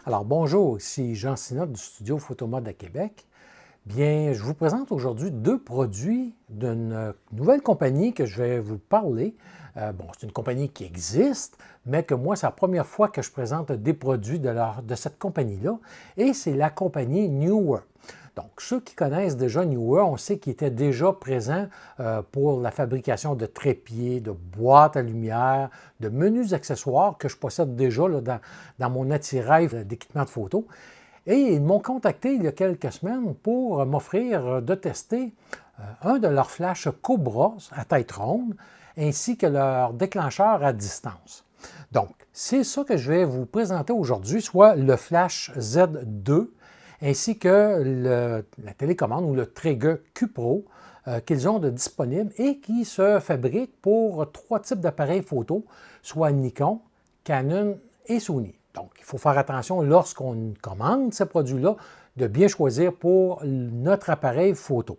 Alors bonjour, ici Jean Sinot du studio Photomode à Québec. Bien, je vous présente aujourd'hui deux produits d'une nouvelle compagnie que je vais vous parler. C'est une compagnie qui existe, mais que moi, c'est la première fois que je présente des produits de cette compagnie-là, et c'est la compagnie Neewer. Donc, ceux qui connaissent déjà Neewer, on sait qu'ils étaient déjà présents pour la fabrication de trépieds, de boîtes à lumière, de menus accessoires que je possède déjà là, dans mon attirail d'équipement de photo. Et ils m'ont contacté il y a quelques semaines pour m'offrir de tester un de leurs flashs Cobra à tête ronde, ainsi que leur déclencheur à distance. Donc, c'est ça que je vais vous présenter aujourd'hui, soit le Flash Z2, ainsi que la télécommande ou le Traeger Q Pro qu'ils ont de disponible et qui se fabrique pour trois types d'appareils photo, soit Nikon, Canon et Sony. Donc, il faut faire attention lorsqu'on commande ces produits-là de bien choisir pour notre appareil photo.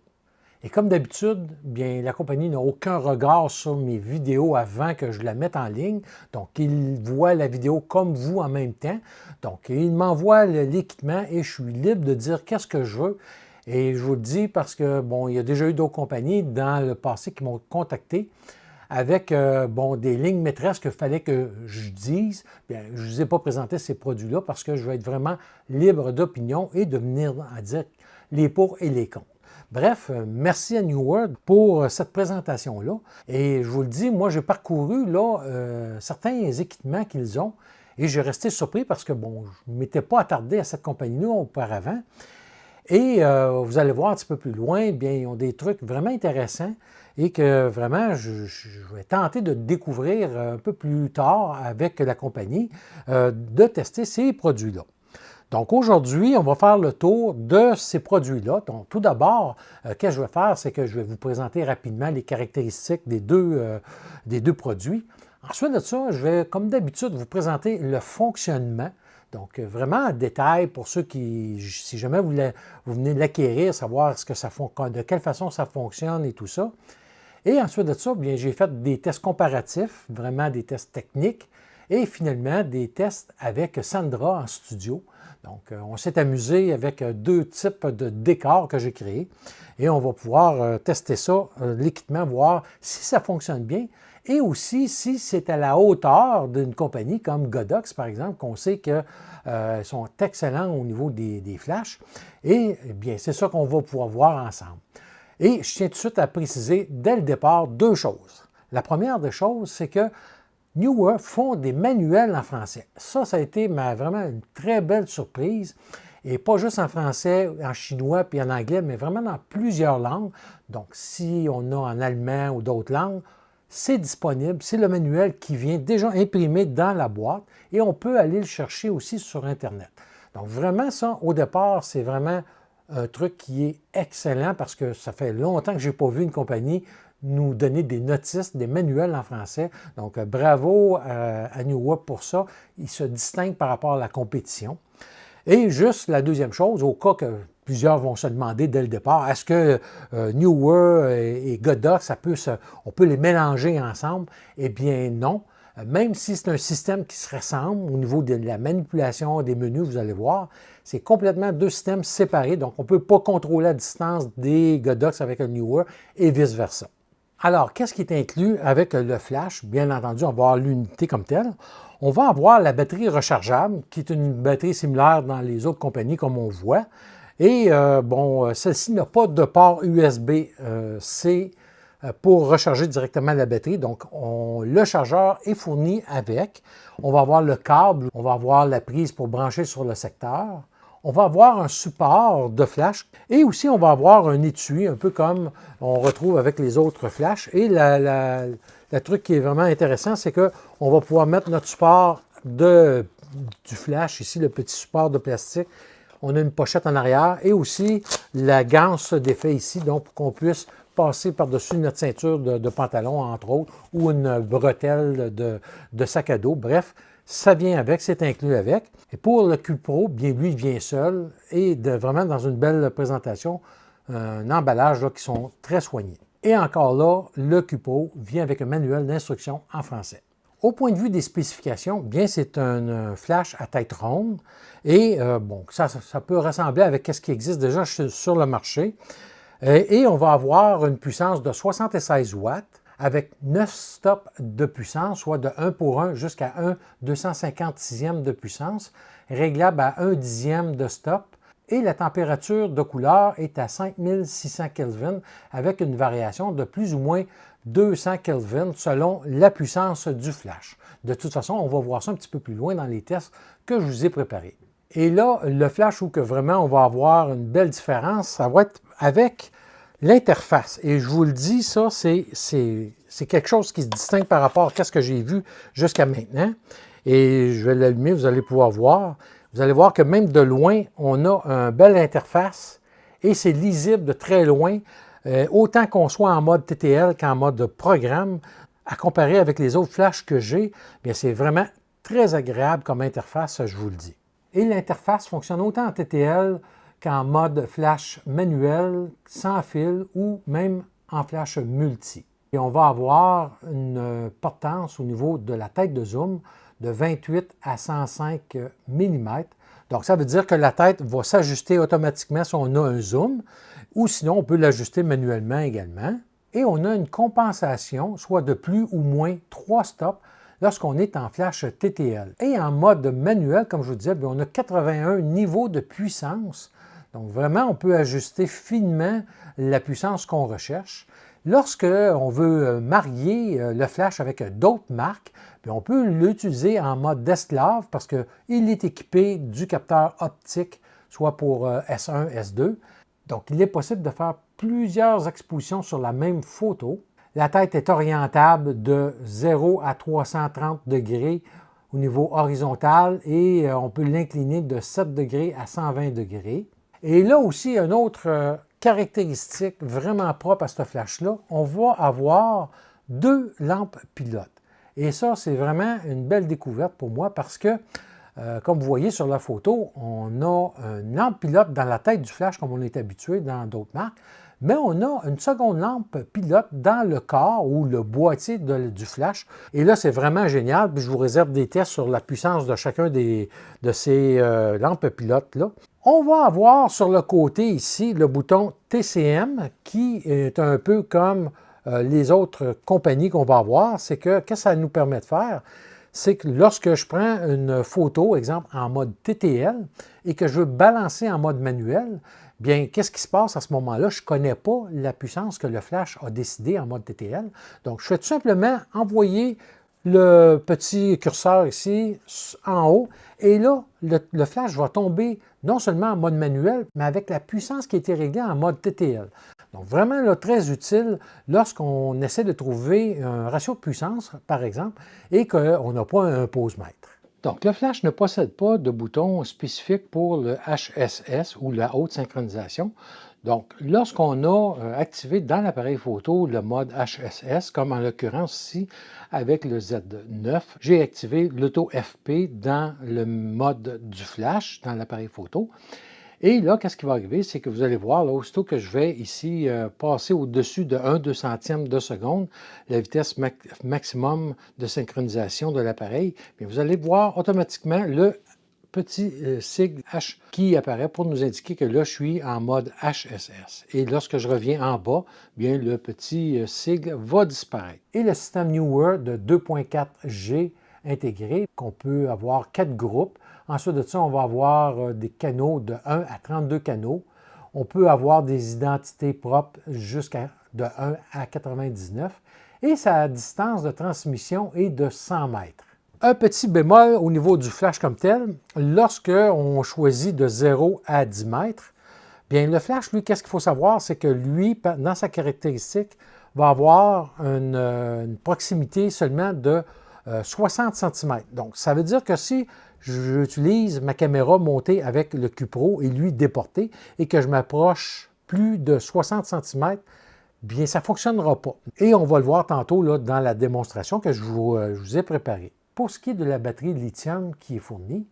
Et comme d'habitude, bien, la compagnie n'a aucun regard sur mes vidéos avant que je la mette en ligne. Donc, ils voient la vidéo comme vous en même temps. Donc, ils m'envoient l'équipement et je suis libre de dire qu'est-ce que je veux. Et je vous le dis parce que, il y a déjà eu d'autres compagnies dans le passé qui m'ont contacté avec des lignes maîtresses qu'il fallait que je dise. Bien, je ne vous ai pas présenté ces produits-là parce que je vais être vraiment libre d'opinion et de venir à dire les pour et les contre. Bref, merci à Neewer pour cette présentation-là. Et je vous le dis, moi, j'ai parcouru là, certains équipements qu'ils ont et j'ai resté surpris parce que, je ne m'étais pas attardé à cette compagnie-là auparavant. Et vous allez voir un petit peu plus loin, bien, ils ont des trucs vraiment intéressants et que vraiment, je vais tenter de découvrir un peu plus tard avec la compagnie, de tester ces produits-là. Donc aujourd'hui, on va faire le tour de ces produits-là. Donc tout d'abord, qu'est-ce que je vais faire, c'est que je vais vous présenter rapidement les caractéristiques des deux produits. Ensuite de ça, je vais, comme d'habitude, vous présenter le fonctionnement. Donc vraiment en détail pour ceux qui, si jamais vous venez de l'acquérir, savoir de quelle façon ça fonctionne et tout ça. Et ensuite de ça, bien, j'ai fait des tests comparatifs, vraiment des tests techniques, et finalement des tests avec Sandra en studio. Donc, on s'est amusé avec deux types de décors que j'ai créés et on va pouvoir tester ça, l'équipement, voir si ça fonctionne bien et aussi si c'est à la hauteur d'une compagnie comme Godox, par exemple, qu'on sait qu'ils sont excellents au niveau des flashs. Et bien, c'est ça qu'on va pouvoir voir ensemble. Et je tiens tout de suite à préciser dès le départ deux choses. La première des choses, c'est que Neewer font des manuels en français. Ça a été vraiment une très belle surprise. Et pas juste en français, en chinois puis en anglais, mais vraiment dans plusieurs langues. Donc, si on a en allemand ou d'autres langues, c'est disponible. C'est le manuel qui vient déjà imprimé dans la boîte et on peut aller le chercher aussi sur Internet. Donc, vraiment, ça, au départ, c'est vraiment un truc qui est excellent parce que ça fait longtemps que je n'ai pas vu une compagnie nous donner des notices, des manuels en français. Donc, bravo à Neewer pour ça. Il se distingue par rapport à la compétition. Et juste la deuxième chose, au cas que plusieurs vont se demander dès le départ, est-ce que Neewer et Godox, on peut les mélanger ensemble? Eh bien non. Même si c'est un système qui se ressemble au niveau de la manipulation des menus, vous allez voir, c'est complètement deux systèmes séparés. Donc, on ne peut pas contrôler la distance des Godox avec le Neewer et vice-versa. Alors, qu'est-ce qui est inclus avec le flash? Bien entendu, on va avoir l'unité comme telle. On va avoir la batterie rechargeable, qui est une batterie similaire dans les autres compagnies, comme on voit. Et celle-ci n'a pas de port USB-C pour recharger directement la batterie. Donc, le chargeur est fourni avec. On va avoir le câble, on va avoir la prise pour brancher sur le secteur. On va avoir un support de flash et aussi on va avoir un étui, un peu comme on retrouve avec les autres flashs. Et le truc qui est vraiment intéressant, c'est qu'on va pouvoir mettre notre support du flash, ici le petit support de plastique. On a une pochette en arrière et aussi la ganse d'effet ici, donc pour qu'on puisse passer par-dessus notre ceinture de pantalon, entre autres, ou une bretelle de sac à dos. Bref, ça vient avec, c'est inclus avec. Et pour le Cube Pro, bien lui, il vient seul et vraiment dans une belle présentation, un emballage là, qui sont très soignés. Et encore là, le Cube Pro vient avec un manuel d'instruction en français. Au point de vue des spécifications, bien c'est un flash à tête ronde et bon, ça peut ressembler avec ce qui existe déjà sur le marché. Et on va avoir une puissance de 76 watts avec 9 stops de puissance, soit de 1 pour 1 jusqu'à 1 256e de puissance, réglable à 1 dixième de stop. Et la température de couleur est à 5600 Kelvin avec une variation de plus ou moins 200 Kelvin selon la puissance du flash. De toute façon, on va voir ça un petit peu plus loin dans les tests que je vous ai préparés. Et là, le flash où que vraiment on va avoir une belle différence, ça va être avec l'interface. Et je vous le dis, ça, c'est quelque chose qui se distingue par rapport à ce que j'ai vu jusqu'à maintenant. Et je vais l'allumer, vous allez pouvoir voir. Vous allez voir que même de loin, on a une belle interface et c'est lisible de très loin, autant qu'on soit en mode TTL qu'en mode programme. À comparer avec les autres flashs que j'ai, bien c'est vraiment très agréable comme interface, je vous le dis. Et l'interface fonctionne autant en TTL qu'en mode flash manuel, sans fil ou même en flash multi. Et on va avoir une portance au niveau de la tête de zoom de 28 à 105 mm. Donc, ça veut dire que la tête va s'ajuster automatiquement si on a un zoom, ou sinon on peut l'ajuster manuellement également. Et on a une compensation, soit de plus ou moins 3 stops, lorsqu'on est en flash TTL. Et en mode manuel, comme je vous disais, on a 81 niveaux de puissance. Donc, vraiment, on peut ajuster finement la puissance qu'on recherche. Lorsque on veut marier le flash avec d'autres marques, on peut l'utiliser en mode d'esclave parce qu'il est équipé du capteur optique, soit pour S1, S2. Donc, il est possible de faire plusieurs expositions sur la même photo. La tête est orientable de 0 à 330 degrés au niveau horizontal et on peut l'incliner de 7 degrés à 120 degrés. Et là aussi, une autre caractéristique vraiment propre à ce flash-là, on va avoir 2 lampes pilotes. Et ça, c'est vraiment une belle découverte pour moi parce que, comme vous voyez sur la photo, on a une lampe pilote dans la tête du flash comme on est habitué dans d'autres marques, mais on a une seconde lampe pilote dans le corps ou le boîtier du flash. Et là, c'est vraiment génial. Puis je vous réserve des tests sur la puissance de chacun de ces lampes pilotes-là. On va avoir sur le côté ici le bouton TCM qui est un peu comme les autres compagnies qu'on va avoir. C'est que, qu'est-ce que ça nous permet de faire? C'est que lorsque je prends une photo, exemple en mode TTL, et que je veux balancer en mode manuel, bien, qu'est-ce qui se passe à ce moment-là? Je ne connais pas la puissance que le flash a décidé en mode TTL. Donc, je fais tout simplement envoyer le petit curseur ici en haut, et là, le flash va tomber non seulement en mode manuel, mais avec la puissance qui a été réglée en mode TTL. Donc, vraiment là, très utile lorsqu'on essaie de trouver un ratio de puissance, par exemple, et qu'on n'a pas un pose-mètre. Donc, le flash ne possède pas de bouton spécifique pour le HSS ou la haute synchronisation. Donc, lorsqu'on a activé dans l'appareil photo le mode HSS, comme en l'occurrence ici avec le Z9, j'ai activé l'auto-FP dans le mode du flash, dans l'appareil photo. Et là, qu'est-ce qui va arriver? C'est que vous allez voir, là, aussitôt que je vais ici passer au-dessus de 1/200 de seconde, la vitesse maximum de synchronisation de l'appareil, vous allez voir automatiquement le petit sigle H qui apparaît pour nous indiquer que là, je suis en mode HSS. Et lorsque je reviens en bas, bien, le petit sigle va disparaître. Et le système Neewer de 2.4G intégré, qu'on peut avoir 4 groupes. Ensuite de ça, on va avoir des canaux de 1 à 32 canaux. On peut avoir des identités propres jusqu'à de 1 à 99. Et sa distance de transmission est de 100 mètres. Un petit bémol au niveau du flash comme tel, lorsque on choisit de 0 à 10 mètres, bien le flash, lui, qu'est-ce qu'il faut savoir? C'est que lui, dans sa caractéristique, va avoir une proximité seulement de 60 cm. Donc, ça veut dire que si j'utilise ma caméra montée avec le Cube Pro et lui déporté et que je m'approche plus de 60 cm, bien, ça ne fonctionnera pas. Et on va le voir tantôt là, dans la démonstration que je vous ai préparée. Pour ce qui est de la batterie lithium qui est fournie,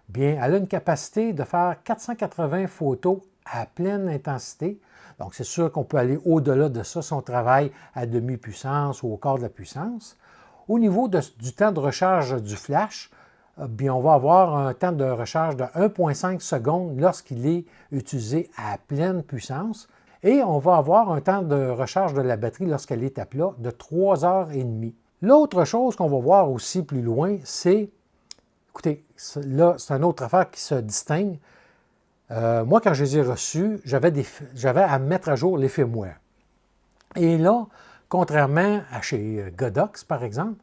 bien, elle a une capacité de faire 480 photos à pleine intensité. Donc, c'est sûr qu'on peut aller au-delà de ça si on travaille à demi-puissance ou au quart de la puissance. Au niveau du temps de recharge du flash, bien, on va avoir un temps de recharge de 1,5 secondes lorsqu'il est utilisé à pleine puissance. Et on va avoir un temps de recharge de la batterie lorsqu'elle est à plat de 3 heures et demie. L'autre chose qu'on va voir aussi plus loin, c'est, écoutez, là, c'est une autre affaire qui se distingue. Moi, quand je les ai reçus, j'avais à mettre à jour les firmware. Et là, contrairement à chez Godox, par exemple,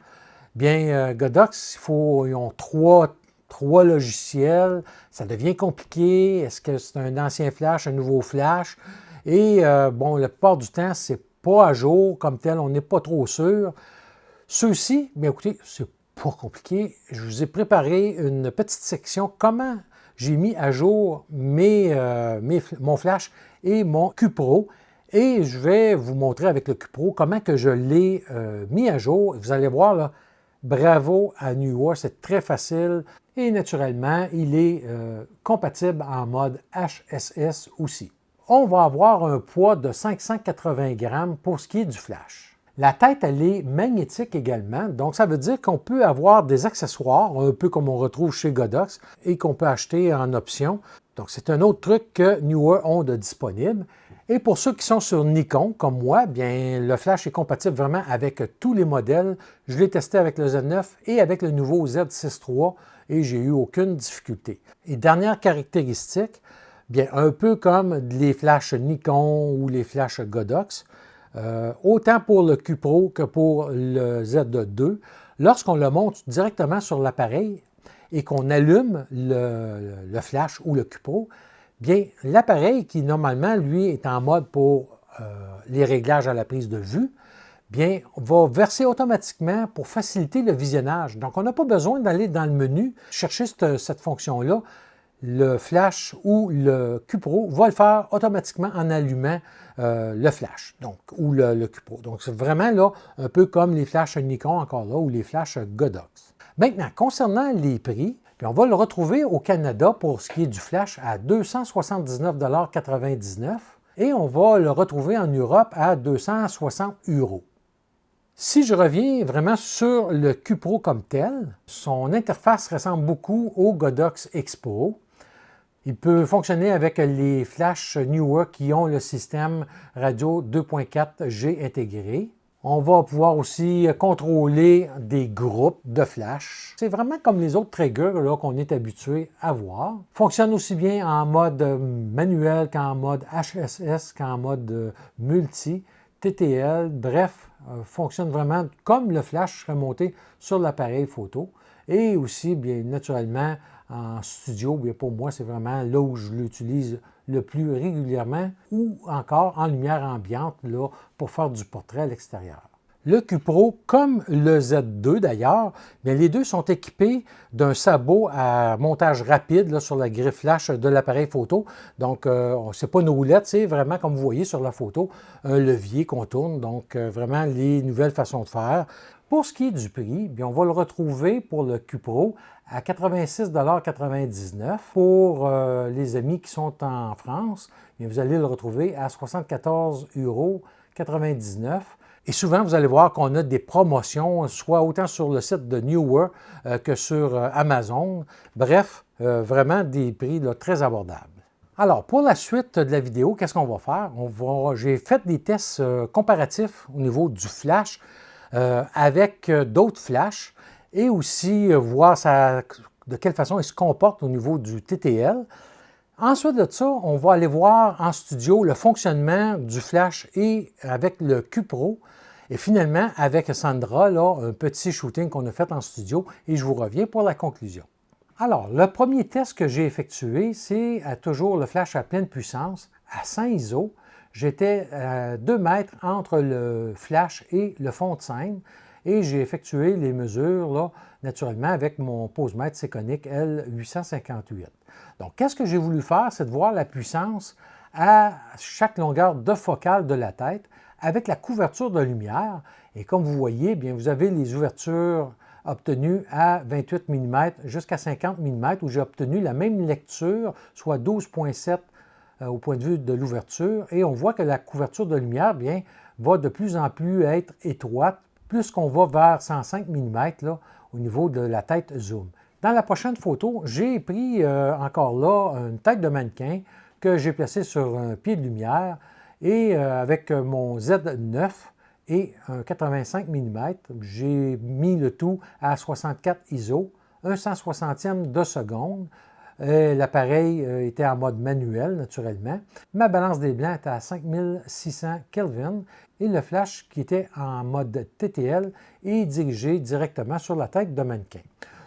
bien, Godox, ils ont trois logiciels, ça devient compliqué. Est-ce que c'est un ancien flash, un nouveau flash? Et bon, la plupart du temps, c'est pas à jour comme tel, on n'est pas trop sûr. Ceux-ci, bien écoutez, c'est pas compliqué. Je vous ai préparé une petite section comment j'ai mis à jour mon flash et mon QPro. Et je vais vous montrer avec le QPro comment que je l'ai mis à jour. Vous allez voir, là, bravo à Neewer, c'est très facile. Et naturellement, il est compatible en mode HSS aussi. On va avoir un poids de 580 grammes pour ce qui est du flash. La tête, elle est magnétique également, donc ça veut dire qu'on peut avoir des accessoires, un peu comme on retrouve chez Godox, et qu'on peut acheter en option. Donc c'est un autre truc que Neewer ont de disponible. Et pour ceux qui sont sur Nikon, comme moi, bien le flash est compatible vraiment avec tous les modèles. Je l'ai testé avec le Z9 et avec le nouveau Z6 III et j'ai eu aucune difficulté. Et dernière caractéristique, bien un peu comme les flashs Nikon ou les flashs Godox, autant pour le QPro que pour le Z2, lorsqu'on le monte directement sur l'appareil et qu'on allume le flash ou le QPro, bien l'appareil qui normalement, lui, est en mode pour les réglages à la prise de vue, bien va verser automatiquement pour faciliter le visionnage. Donc, on n'a pas besoin d'aller dans le menu chercher cette fonction-là. Le flash ou le QPro va le faire automatiquement en allumant le flash, donc, ou le QPro. Donc, c'est vraiment là un peu comme les flashs Nikon encore là ou les flashs Godox. Maintenant, concernant les prix, puis on va le retrouver au Canada pour ce qui est du flash à 279,99 $ et on va le retrouver en Europe à 260 €. Si je reviens vraiment sur le QPro comme tel, son interface ressemble beaucoup au Godox X-Pro. Il peut fonctionner avec les flashs Neewer qui ont le système radio 2.4G intégré. On va pouvoir aussi contrôler des groupes de flash. C'est vraiment comme les autres triggers qu'on est habitué à voir. Fonctionne aussi bien en mode manuel qu'en mode HSS, qu'en mode multi, TTL, bref, fonctionne vraiment comme le flash serait monté sur l'appareil photo. Et aussi, bien naturellement, en studio, bien pour moi, c'est vraiment là où je l'utilise le plus régulièrement ou encore en lumière ambiante là, pour faire du portrait à l'extérieur. Le QPro, comme le Z2 d'ailleurs, bien, les deux sont équipés d'un sabot à montage rapide là, sur la griffe flash de l'appareil photo. Donc, ce n'est pas une roulette, c'est vraiment, comme vous voyez sur la photo, un levier qu'on tourne. Donc, vraiment, les nouvelles façons de faire. Pour ce qui est du prix, bien, on va le retrouver pour le QPro à 86,99 $. Pour les amis qui sont en France, bien, vous allez le retrouver à 74,99 €. Et souvent, vous allez voir qu'on a des promotions, soit autant sur le site de Neewer que sur Amazon. Bref, vraiment des prix là, très abordables. Alors, pour la suite de la vidéo, qu'est-ce qu'on va faire? J'ai fait des tests comparatifs au niveau du flash avec d'autres flashs et aussi voir de quelle façon il se comporte au niveau du TTL. Ensuite de ça, on va aller voir en studio le fonctionnement du flash et avec le QPro. Et finalement, avec Sandra, là, un petit shooting qu'on a fait en studio et je vous reviens pour la conclusion. Alors, le premier test que j'ai effectué, c'est toujours le flash à pleine puissance à 100 ISO. J'étais à 2 mètres entre le flash et le fond de scène et j'ai effectué les mesures, là, naturellement, avec mon posemètre Sekonic L858. Donc, qu'est-ce que j'ai voulu faire? C'est de voir la puissance à chaque longueur de focale de la tête avec la couverture de lumière. Et comme vous voyez, bien, vous avez les ouvertures obtenues à 28 mm jusqu'à 50 mm, où j'ai obtenu la même lecture, soit 12,7 au point de vue de l'ouverture. Et on voit que la couverture de lumière, bien, va de plus en plus être étroite, plus qu'on va vers 105 mm là, au niveau de la tête zoom. Dans la prochaine photo, j'ai pris encore là une tête de mannequin que j'ai placée sur un pied de lumière et avec mon Z9 et un 85 mm, j'ai mis le tout à 64 ISO, un 160e de seconde. L'appareil était en mode manuel, naturellement. Ma balance des blancs était à 5600 Kelvin et le flash qui était en mode TTL est dirigé directement sur la tête de mannequin.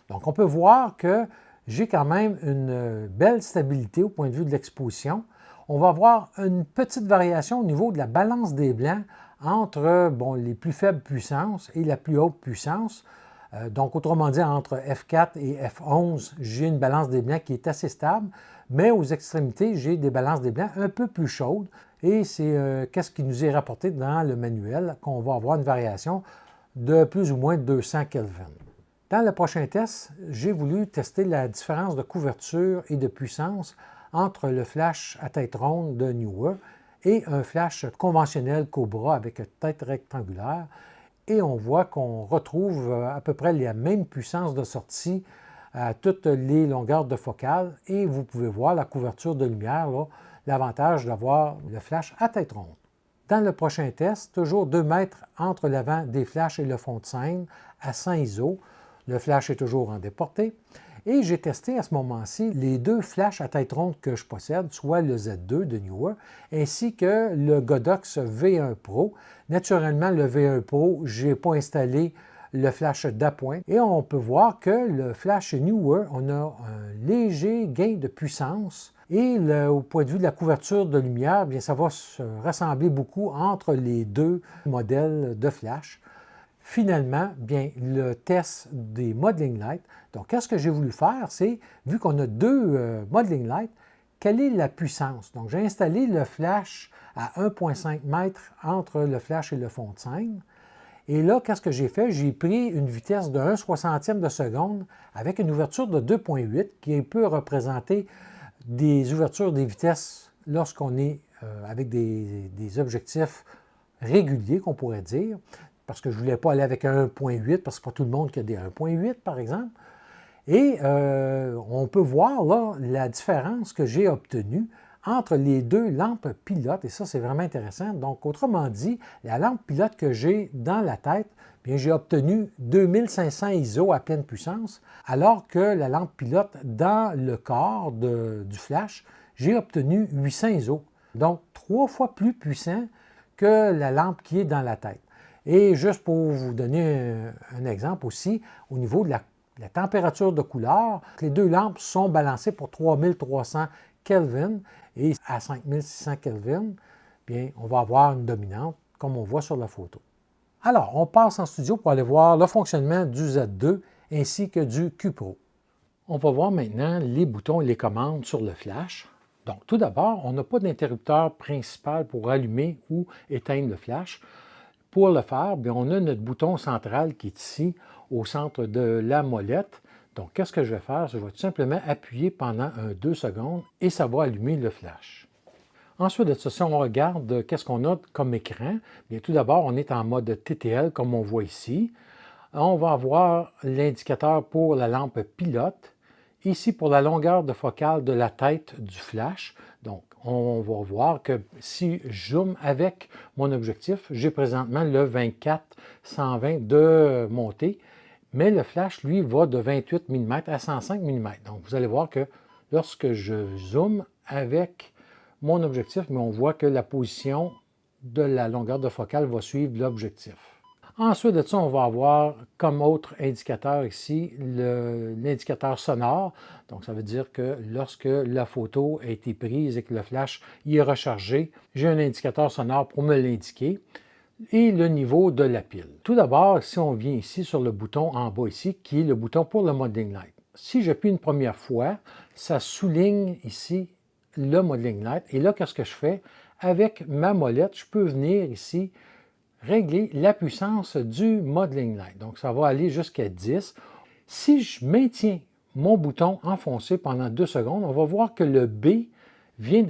Donc, on peut voir que j'ai quand même une belle stabilité au point de vue de l'exposition. On va avoir une petite variation au niveau de la balance des blancs entre les plus faibles puissances et la plus haute puissance. Donc, autrement dit, entre F4 et F11, j'ai une balance des blancs qui est assez stable, mais aux extrémités, j'ai des balances des blancs un peu plus chaudes. Et c'est qu'est-ce qui nous est rapporté dans le manuel, qu'on va avoir une variation de plus ou moins 200 Kelvin. Dans le prochain test, j'ai voulu tester la différence de couverture et de puissance entre le flash à tête ronde de Neewer et un flash conventionnel Cobra avec tête rectangulaire. Et on voit qu'on retrouve à peu près la même puissance de sortie à toutes les longueurs de focale. Et vous pouvez voir la couverture de lumière, l'avantage d'avoir le flash à tête ronde. Dans le prochain test, toujours 2 mètres entre l'avant des flashs et le fond de scène à 100 ISO. Le flash est toujours en déporté. Et j'ai testé à ce moment-ci les 2 flashs à tête ronde que je possède, soit le Z2 de Neewer, ainsi que le Godox V1 Pro. Naturellement, le V1 Pro, je n'ai pas installé le flash d'appoint. Et on peut voir que le flash Neewer, on a un léger gain de puissance. Et au point de vue de la couverture de lumière, bien, ça va se rassembler beaucoup entre les 2 modèles de flash. Finalement, bien, le test des modeling lights. Donc, qu'est-ce que j'ai voulu faire? C'est, vu qu'on a 2 modeling lights, quelle est la puissance? Donc, j'ai installé le flash à 1,5 m entre le flash et le fond de scène. Et là, qu'est-ce que j'ai fait? J'ai pris une vitesse de 1/60 de seconde avec une ouverture de 2,8 qui peut représenter des ouvertures des vitesses lorsqu'on est avec des objectifs réguliers, qu'on pourrait dire, parce que je ne voulais pas aller avec un 1,8, parce que pas tout le monde qui a des 1,8, par exemple. Et on peut voir là la différence que j'ai obtenue entre les 2 lampes pilotes, et ça, c'est vraiment intéressant. Donc, autrement dit, la lampe pilote que j'ai dans la tête, bien, j'ai obtenu 2500 ISO à pleine puissance, alors que la lampe pilote dans le corps du flash, j'ai obtenu 800 ISO. Donc, 3 fois plus puissant que la lampe qui est dans la tête. Et juste pour vous donner un exemple aussi, au niveau de la température de couleur, les 2 lampes sont balancées pour 3300 Kelvin et à 5600 Kelvin, bien, on va avoir une dominante, comme on voit sur la photo. Alors, on passe en studio pour aller voir le fonctionnement du Z2 ainsi que du Q-Pro. On va voir maintenant les boutons et les commandes sur le flash. Donc, tout d'abord, on n'a pas d'interrupteur principal pour allumer ou éteindre le flash. Pour le faire, bien, on a notre bouton central qui est ici, au centre de la molette. Donc, qu'est-ce que je vais faire? Je vais tout simplement appuyer pendant 2 secondes et ça va allumer le flash. Ensuite de ça, si on regarde qu'est-ce qu'on a comme écran, bien, tout d'abord, on est en mode TTL, comme on voit ici. On va avoir l'indicateur pour la lampe pilote. Ici, pour la longueur de focale de la tête du flash. Donc, on va voir que si je zoome avec mon objectif, j'ai présentement le 24-120 de montée, mais le flash, lui, va de 28 mm à 105 mm. Donc, vous allez voir que lorsque je zoome avec mon objectif, mais on voit que la position de la longueur de focale va suivre l'objectif. Ensuite de ça, on va avoir comme autre indicateur ici l'indicateur sonore. Donc, ça veut dire que lorsque la photo a été prise et que le flash y est rechargé, j'ai un indicateur sonore pour me l'indiquer. Et le niveau de la pile. Tout d'abord, si on vient ici sur le bouton en bas ici, qui est le bouton pour le modeling light. Si j'appuie une première fois, ça souligne ici le modeling light. Et là, qu'est-ce que je fais? avec ma molette, je peux venir ici régler la puissance du Modeling Light. Donc, ça va aller jusqu'à 10. Si je maintiens mon bouton enfoncé pendant 2 secondes, on va voir que le B vient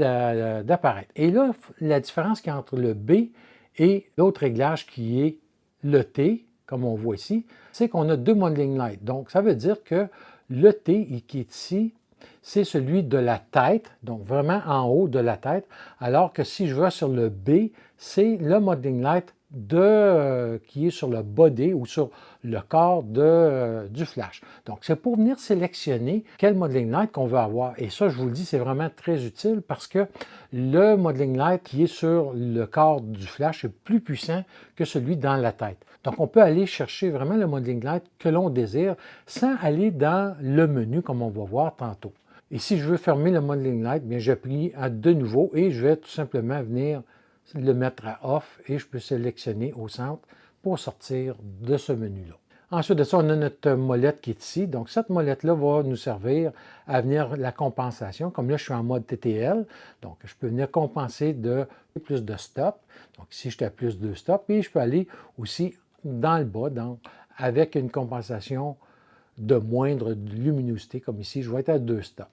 d'apparaître. Et là, la différence qu'il y a entre le B et l'autre réglage qui est le T, comme on voit ici, c'est qu'on a 2 Modeling Lights. Donc, ça veut dire que le T qui est ici, c'est celui de la tête, donc vraiment en haut de la tête, alors que si je vais sur le B, c'est le Modeling Light qui est sur le body ou sur le corps du flash. Donc, c'est pour venir sélectionner quel Modeling Light qu'on veut avoir. Et ça, je vous le dis, c'est vraiment très utile parce que le Modeling Light qui est sur le corps du flash est plus puissant que celui dans la tête. Donc, on peut aller chercher vraiment le Modeling Light que l'on désire sans aller dans le menu comme on va voir tantôt. Et si je veux fermer le Modeling Light, bien, j'appuie de nouveau et je vais tout simplement venir le mettre à off et je peux sélectionner au centre pour sortir de ce menu-là. Ensuite de ça, on a notre molette qui est ici. Donc, cette molette-là va nous servir à venir la compensation. Comme là, je suis en mode TTL, donc je peux venir compenser de plus de stop. Donc, ici, j'étais à plus de stop et je peux aller aussi dans le bas, donc avec une compensation de moindre luminosité, comme ici, je vais être à 2 stops.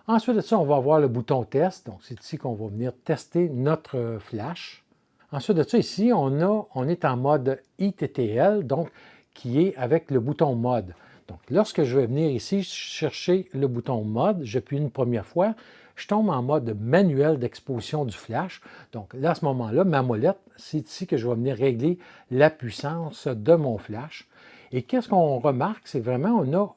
Ensuite de ça, on va avoir le bouton test. Donc, c'est ici qu'on va venir tester notre flash. Ensuite de ça, ici, on est en mode ITTL, donc qui est avec le bouton mode. Donc, lorsque je vais venir ici chercher le bouton mode, j'appuie une première fois, je tombe en mode manuel d'exposition du flash. Donc, là, à ce moment-là, ma molette, c'est ici que je vais venir régler la puissance de mon flash. Et qu'est-ce qu'on remarque? C'est vraiment, on a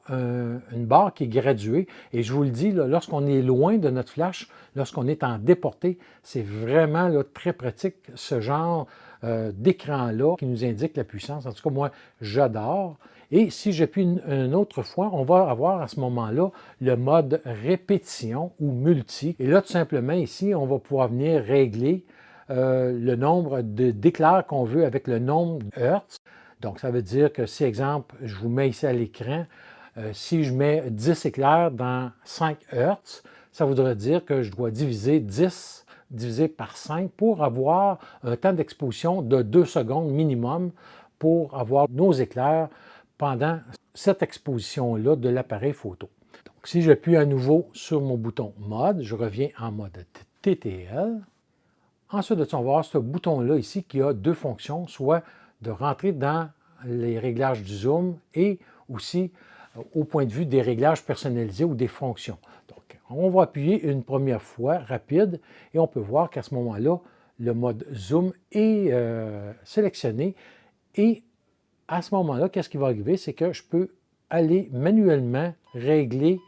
une barre qui est graduée. Et je vous le dis, lorsqu'on est loin de notre flash, lorsqu'on est en déporté, c'est vraiment très pratique ce genre d'écran-là qui nous indique la puissance. En tout cas, moi, j'adore. Et si j'appuie une autre fois, on va avoir à ce moment-là le mode répétition ou multi. Et là, tout simplement, ici, on va pouvoir venir régler le nombre d'éclairs qu'on veut avec le nombre de Hertz. Donc, ça veut dire que si, exemple, je vous mets ici à l'écran, si je mets 10 éclairs dans 5 Hertz, ça voudrait dire que je dois diviser 10 divisé par 5 pour avoir un temps d'exposition de 2 secondes minimum pour avoir nos éclairs pendant cette exposition-là de l'appareil photo. Donc, si j'appuie à nouveau sur mon bouton Mode, je reviens en mode TTL. Ensuite de ça, on va avoir ce bouton-là ici qui a 2 fonctions, soit de rentrer dans les réglages du zoom et aussi au point de vue des réglages personnalisés ou des fonctions. Donc, on va appuyer une première fois rapide et on peut voir qu'à ce moment-là, le mode zoom est sélectionné et à ce moment-là, qu'est-ce qui va arriver? C'est que je peux aller manuellement régler,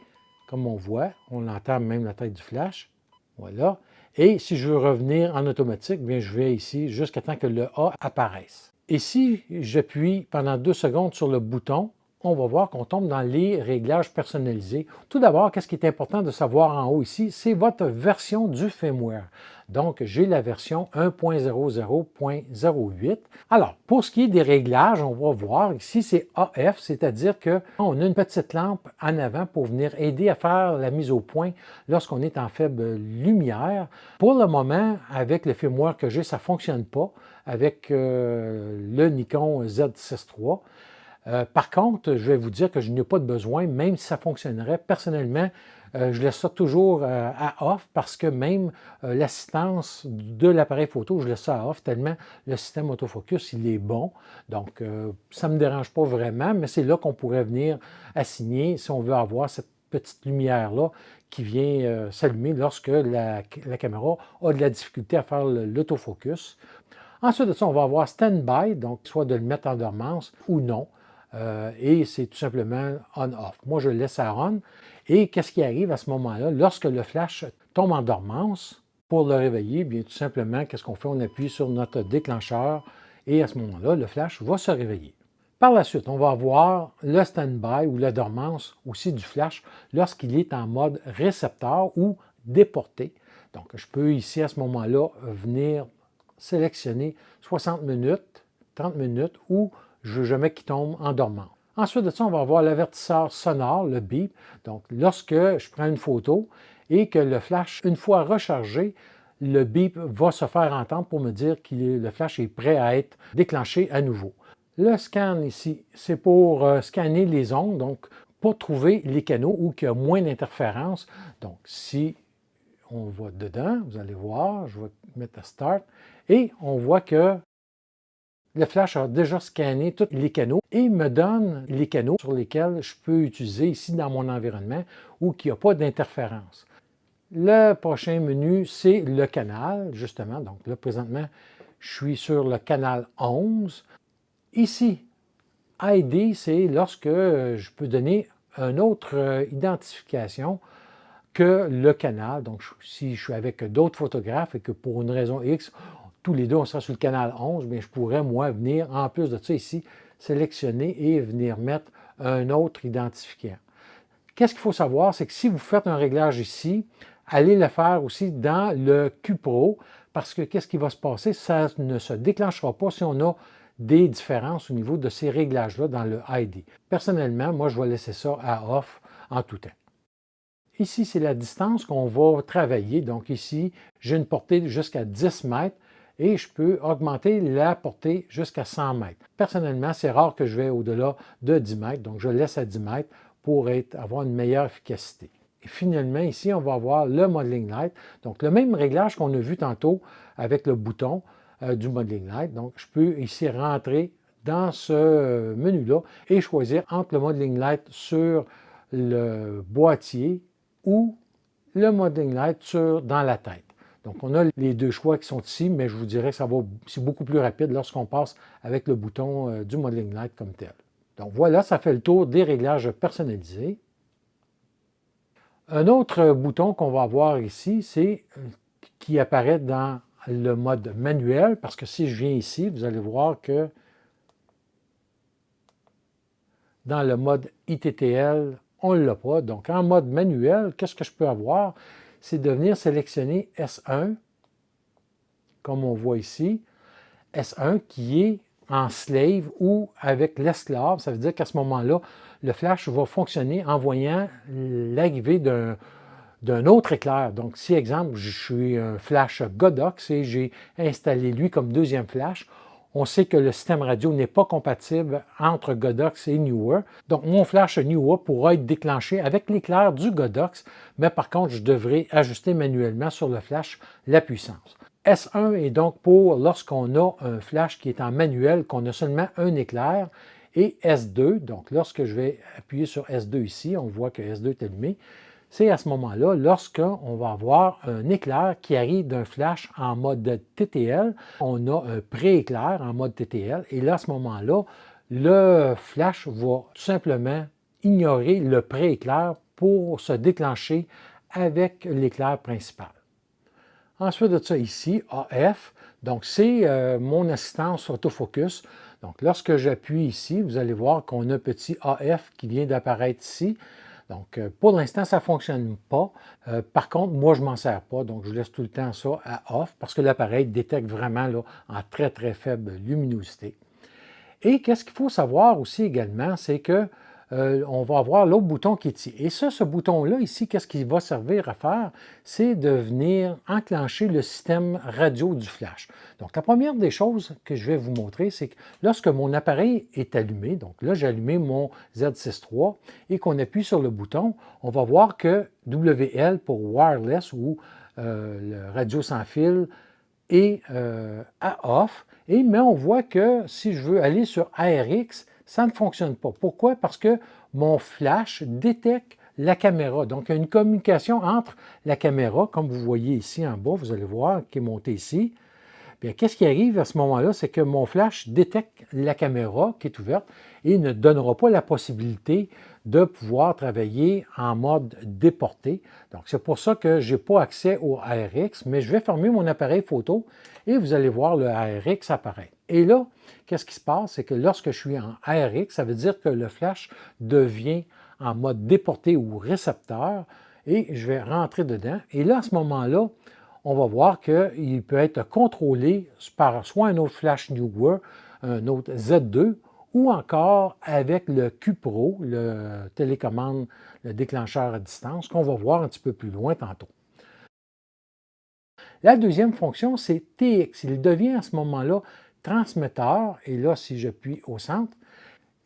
comme on voit, on entend même la tête du flash, voilà. Et si je veux revenir en automatique, bien, je vais ici jusqu'à temps que le A apparaisse. Et si j'appuie pendant 2 secondes sur le bouton, on va voir qu'on tombe dans les réglages personnalisés. Tout d'abord, qu'est-ce qui est important de savoir en haut ici? C'est votre version du firmware. Donc, j'ai la version 1.00.08. Alors, pour ce qui est des réglages, on va voir ici, c'est AF, c'est-à-dire qu'on a une petite lampe en avant pour venir aider à faire la mise au point lorsqu'on est en faible lumière. Pour le moment, avec le firmware que j'ai, ça ne fonctionne pas avec le Nikon Z6 III. Par contre, je vais vous dire que je n'ai pas de besoin, même si ça fonctionnerait. Personnellement, je laisse ça toujours à off parce que même l'assistance de l'appareil photo, je laisse ça à off tellement le système autofocus, il est bon. Donc, ça ne me dérange pas vraiment, mais c'est là qu'on pourrait venir assigner si on veut avoir cette petite lumière-là qui vient s'allumer lorsque la caméra a de la difficulté à faire l'autofocus. Ensuite de ça, on va avoir Standby, donc soit de le mettre en dormance ou non. Et c'est tout simplement on-off. Moi, je le laisse à on. Et qu'est-ce qui arrive à ce moment-là? Lorsque le flash tombe en dormance, pour le réveiller, bien tout simplement, qu'est-ce qu'on fait? On appuie sur notre déclencheur et à ce moment-là, le flash va se réveiller. Par la suite, on va avoir le stand-by ou la dormance aussi du flash lorsqu'il est en mode récepteur ou déporté. Donc, je peux ici, à ce moment-là, venir sélectionner 60 minutes, 30 minutes ou je ne veux jamais qu'il tombe en dormant. Ensuite de ça, on va avoir l'avertisseur sonore, le beep. Donc, lorsque je prends une photo et que le flash, une fois rechargé, le bip va se faire entendre pour me dire que le flash est prêt à être déclenché à nouveau. Le scan ici, c'est pour scanner les ondes, donc pour trouver les canaux où il y a moins d'interférences. Donc, si on va dedans, vous allez voir, je vais mettre à Start, et on voit que le flash a déjà scanné tous les canaux et me donne les canaux sur lesquels je peux utiliser ici dans mon environnement où il n'y a pas d'interférence. Le prochain menu, c'est le canal, justement. Donc là, présentement, je suis sur le canal 11. Ici, ID, c'est lorsque je peux donner une autre identification que le canal. Donc, si je suis avec d'autres photographes et que pour une raison X, tous les deux, on sera sur le canal 11, bien, je pourrais, moi, venir, en plus de ça ici, sélectionner et venir mettre un autre identifiant. Qu'est-ce qu'il faut savoir? C'est que si vous faites un réglage ici, allez le faire aussi dans le QPro, parce que qu'est-ce qui va se passer? Ça ne se déclenchera pas si on a des différences au niveau de ces réglages-là dans le ID. Personnellement, moi, je vais laisser ça à off en tout temps. Ici, c'est la distance qu'on va travailler. Donc ici, j'ai une portée jusqu'à 10 mètres et je peux augmenter la portée jusqu'à 100 mètres. Personnellement, c'est rare que je vais au-delà de 10 mètres, donc je laisse à 10 mètres pour avoir une meilleure efficacité. Et finalement, ici, on va avoir le Modeling Light. Donc, le même réglage qu'on a vu tantôt avec le bouton du Modeling Light. Donc, je peux ici rentrer dans ce menu-là et choisir entre le Modeling Light sur le boîtier ou le Modeling Light dans la tête. Donc, on a les deux choix qui sont ici, mais je vous dirais que c'est beaucoup plus rapide lorsqu'on passe avec le bouton du Modeling Light comme tel. Donc voilà, ça fait le tour des réglages personnalisés. Un autre bouton qu'on va avoir ici, c'est qui apparaît dans le mode manuel, parce que si je viens ici, vous allez voir que dans le mode ITTL, on ne l'a pas. Donc, en mode manuel, qu'est-ce que je peux avoir? C'est de venir sélectionner S1, comme on voit ici. S1 qui est en slave ou avec l'esclave. Ça veut dire qu'à ce moment-là, le flash va fonctionner en voyant l'arrivée d'un autre éclair. Donc, si, exemple, je suis un flash Godox et j'ai installé lui comme deuxième flash, on sait que le système radio n'est pas compatible entre Godox et Neewer. Donc, mon flash Neewer pourra être déclenché avec l'éclair du Godox, mais par contre, je devrais ajuster manuellement sur le flash la puissance. S1 est donc pour lorsqu'on a un flash qui est en manuel, qu'on a seulement un éclair, et S2, donc lorsque je vais appuyer sur S2 ici, on voit que S2 est allumé, c'est à ce moment-là, lorsqu'on va avoir un éclair qui arrive d'un flash en mode TTL, on a un pré-éclair en mode TTL, et là, à ce moment-là, le flash va tout simplement ignorer le pré-éclair pour se déclencher avec l'éclair principal. Ensuite de ça ici, AF, donc c'est mon assistance autofocus. Donc lorsque j'appuie ici, vous allez voir qu'on a un petit AF qui vient d'apparaître ici. Donc pour l'instant, ça ne fonctionne pas. Par contre, moi, je ne m'en sers pas, donc je laisse tout le temps ça à off parce que l'appareil détecte vraiment là, en très très faible luminosité. Et qu'est-ce qu'il faut savoir aussi également, c'est que on va avoir l'autre bouton qui est ici. Et ça, ce bouton-là ici, qu'est-ce qu'il va servir à faire? C'est de venir enclencher le système radio du flash. Donc, la première des choses que je vais vous montrer, c'est que lorsque mon appareil est allumé, donc là, j'ai allumé mon Z6 III et qu'on appuie sur le bouton, on va voir que WL pour wireless ou le radio sans fil est à off. Mais on voit que si je veux aller sur ARX, ça ne fonctionne pas. Pourquoi? Parce que mon flash détecte la caméra. Donc, il y a une communication entre la caméra, comme vous voyez ici en bas, vous allez voir, qui est montée ici. Bien, qu'est-ce qui arrive à ce moment-là? C'est que mon flash détecte la caméra qui est ouverte et ne donnera pas la possibilité de pouvoir travailler en mode déporté. Donc, c'est pour ça que je n'ai pas accès au ARX, mais je vais fermer mon appareil photo et vous allez voir le ARX apparaître. Et là, qu'est-ce qui se passe? C'est que lorsque je suis en ARX, ça veut dire que le flash devient en mode déporté ou récepteur et je vais rentrer dedans. Et là, à ce moment-là, on va voir qu'il peut être contrôlé par soit un autre flash Neewer, un autre Z2, ou encore avec le QPro, le télécommande, le déclencheur à distance, qu'on va voir un petit peu plus loin tantôt. La deuxième fonction, c'est TX. Il devient à ce moment-là transmetteur. Et là, si j'appuie au centre,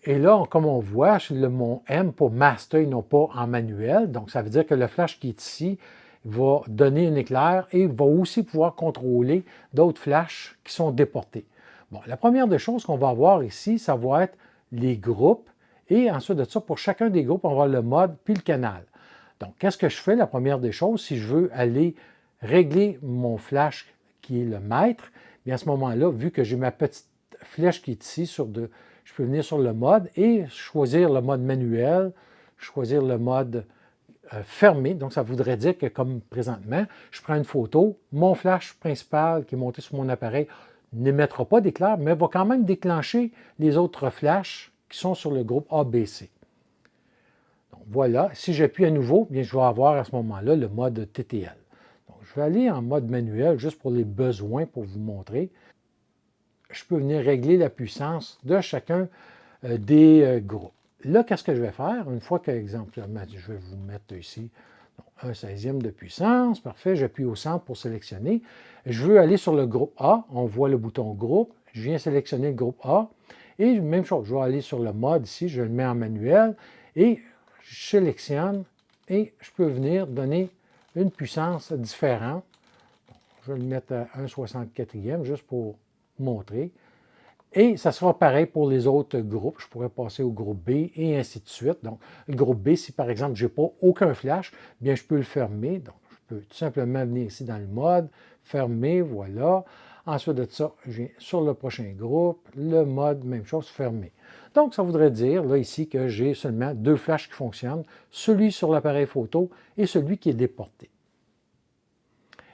et là, comme on voit, mon M pour master et non pas en manuel. Donc, ça veut dire que le flash qui est ici va donner un éclair et va aussi pouvoir contrôler d'autres flashs qui sont déportés. Bon, la première des choses qu'on va avoir ici, ça va être les groupes. Et ensuite de ça, pour chacun des groupes, on va avoir le mode puis le canal. Donc, qu'est-ce que je fais? La première des choses, si je veux aller régler mon flash qui est le maître, bien à ce moment-là, vu que j'ai ma petite flèche qui est ici, je peux venir sur le mode et choisir le mode manuel, choisir le mode fermé. Donc, ça voudrait dire que comme présentement, je prends une photo, mon flash principal qui est monté sur mon appareil n'émettra pas d'éclair, mais va quand même déclencher les autres flashs qui sont sur le groupe ABC. Donc, voilà, si j'appuie à nouveau, bien, je vais avoir à ce moment-là le mode TTL. Donc, je vais aller en mode manuel juste pour les besoins pour vous montrer. Je peux venir régler la puissance de chacun des groupes. Là, qu'est-ce que je vais faire? Une fois que, exemple, je vais vous mettre ici donc, 1/16e de puissance, parfait, j'appuie au centre pour sélectionner. Je veux aller sur le groupe A, on voit le bouton groupe, je viens sélectionner le groupe A, et même chose, je vais aller sur le mode ici, je le mets en manuel, et je sélectionne, et je peux venir donner une puissance différente. Donc, je vais le mettre à 1/64e, juste pour montrer. Et ça sera pareil pour les autres groupes. Je pourrais passer au groupe B et ainsi de suite. Donc, le groupe B, si par exemple, je n'ai pas aucun flash, bien, je peux le fermer. Donc, je peux tout simplement venir ici dans le mode, fermer, voilà. Ensuite de ça, je viens sur le prochain groupe, le mode, même chose, fermé. Donc, ça voudrait dire, là, ici, que j'ai seulement deux flashs qui fonctionnent, celui sur l'appareil photo et celui qui est déporté.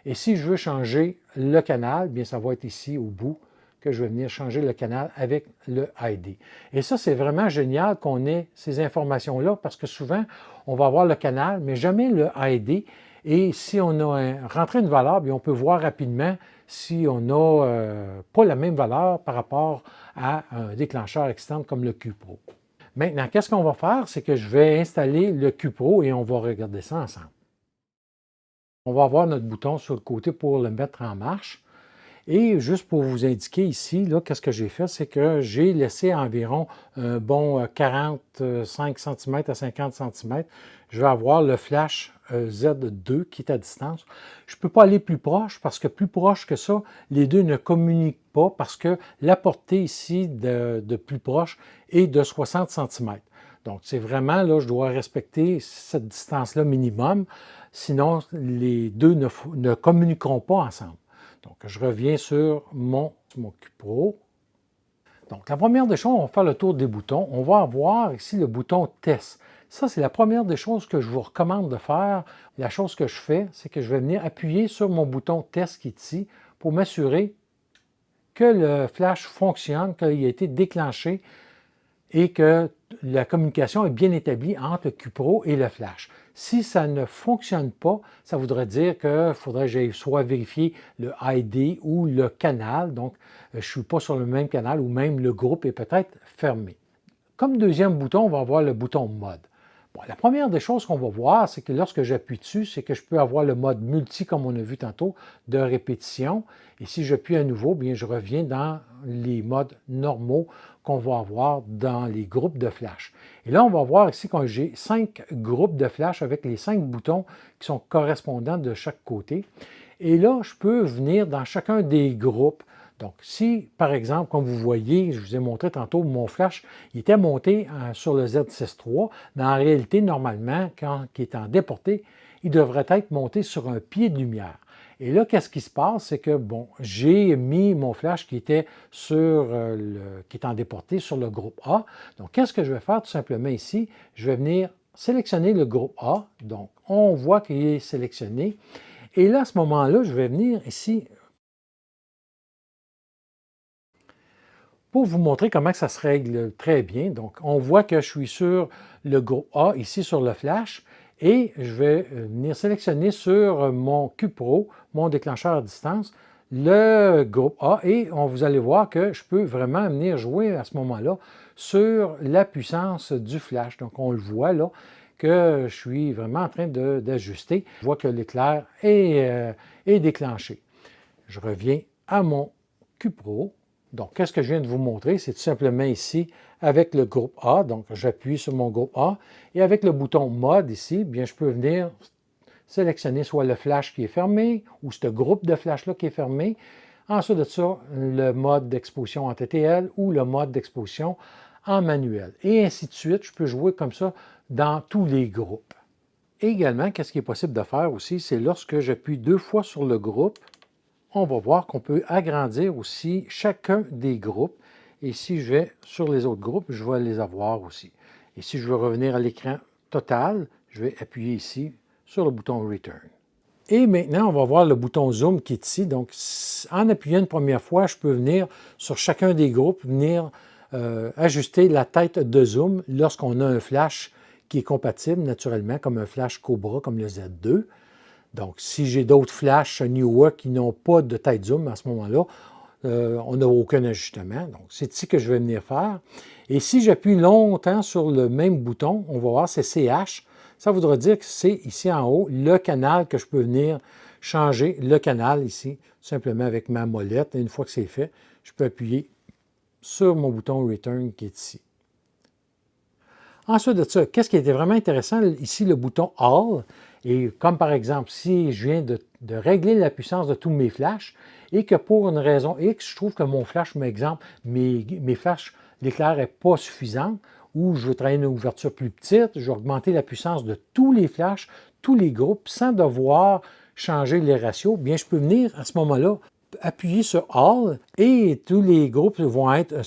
Et si je veux changer le canal, bien, ça va être ici au bout, que je vais venir changer le canal avec le ID. Et ça, c'est vraiment génial qu'on ait ces informations-là parce que souvent, on va avoir le canal, mais jamais le ID. Et si on a rentré une valeur, bien, on peut voir rapidement si on n'a pas la même valeur par rapport à un déclencheur externe comme le QPro. Maintenant, qu'est-ce qu'on va faire? C'est que je vais installer le QPro et on va regarder ça ensemble. On va avoir notre bouton sur le côté pour le mettre en marche. Et juste pour vous indiquer ici, qu'est-ce que j'ai fait, c'est que j'ai laissé environ un bon 45 cm à 50 cm. Je vais avoir le flash Z2 qui est à distance. Je ne peux pas aller plus proche parce que plus proche que ça, les deux ne communiquent pas parce que la portée ici de plus proche est de 60 cm. Donc, c'est vraiment, là, je dois respecter cette distance-là minimum, sinon les deux ne communiqueront pas ensemble. Donc, je reviens sur mon QPro. Donc, la première des choses, on va faire le tour des boutons. On va avoir ici le bouton Test. Ça, c'est la première des choses que je vous recommande de faire. La chose que je fais, c'est que je vais venir appuyer sur mon bouton Test qui est ici pour m'assurer que le flash fonctionne, qu'il a été déclenché et que la communication est bien établie entre le QPro et le flash. Si ça ne fonctionne pas, ça voudrait dire qu'il faudrait que j'aille soit vérifier le ID ou le canal, donc je ne suis pas sur le même canal ou même le groupe est peut-être fermé. Comme deuxième bouton, on va avoir le bouton mode. Bon, la première des choses qu'on va voir, c'est que lorsque j'appuie dessus, c'est que je peux avoir le mode multi, comme on a vu tantôt, de répétition. Et si j'appuie à nouveau, bien, je reviens dans les modes normaux qu'on va avoir dans les groupes de flash. Et là, on va voir ici que j'ai 5 groupes de flash avec les 5 boutons qui sont correspondants de chaque côté. Et là, je peux venir dans chacun des groupes. Donc, si, par exemple, comme vous voyez, je vous ai montré tantôt, mon flash il était monté sur le Z6 III, mais en réalité, normalement, quand il est en déporté, il devrait être monté sur un pied de lumière. Et là, qu'est-ce qui se passe? C'est que, bon, j'ai mis mon flash qui était qui est en déporté sur le groupe A. Donc, qu'est-ce que je vais faire tout simplement ici? Je vais venir sélectionner le groupe A. Donc, on voit qu'il est sélectionné. Et là, à ce moment-là, je vais venir ici pour vous montrer comment ça se règle très bien. Donc, on voit que je suis sur le groupe A, ici sur le flash, et je vais venir sélectionner sur mon QPro, mon déclencheur à distance, le groupe A, et vous allez voir que je peux vraiment venir jouer à ce moment-là sur la puissance du flash. Donc, on le voit là, que je suis vraiment en train d'ajuster. Je vois que l'éclair est déclenché. Je reviens à mon QPRO. Donc, qu'est-ce que je viens de vous montrer? C'est tout simplement ici, avec le groupe A, donc j'appuie sur mon groupe A, et avec le bouton Mode ici, bien, je peux venir sélectionner soit le flash qui est fermé, ou ce groupe de flash-là qui est fermé. Ensuite de ça, le mode d'exposition en TTL ou le mode d'exposition en manuel. Et ainsi de suite, je peux jouer comme ça dans tous les groupes. Et également, qu'est-ce qui est possible de faire aussi, c'est lorsque j'appuie 2 fois sur le groupe, on va voir qu'on peut agrandir aussi chacun des groupes. Et si je vais sur les autres groupes, je vais les avoir aussi. Et si je veux revenir à l'écran total, je vais appuyer ici sur le bouton Return. Et maintenant, on va voir le bouton Zoom qui est ici. Donc, en appuyant une première fois, je peux venir sur chacun des groupes, venir ajuster la tête de zoom lorsqu'on a un flash qui est compatible naturellement, comme un flash Cobra, comme le Z2. Donc, si j'ai d'autres flashs Neewer qui n'ont pas de tête zoom à ce moment-là, on n'a aucun ajustement. Donc, c'est ici que je vais venir faire. Et si j'appuie longtemps sur le même bouton, on va voir, c'est CH. Ça voudra dire que c'est ici en haut le canal que je peux venir changer le canal ici, simplement avec ma molette. Et une fois que c'est fait, je peux appuyer sur mon bouton Return qui est ici. Ensuite de ça, qu'est-ce qui était vraiment intéressant ici, le bouton All. Et comme par exemple, si je viens de régler la puissance de tous mes flashs et que pour une raison X, je trouve que mon flash, par exemple, mes flashs, l'éclair n'est pas suffisant, ou je veux travailler une ouverture plus petite, je vais augmenter la puissance de tous les flashs, tous les groupes, sans devoir changer les ratios, bien je peux venir à ce moment-là appuyer sur All et tous les groupes vont être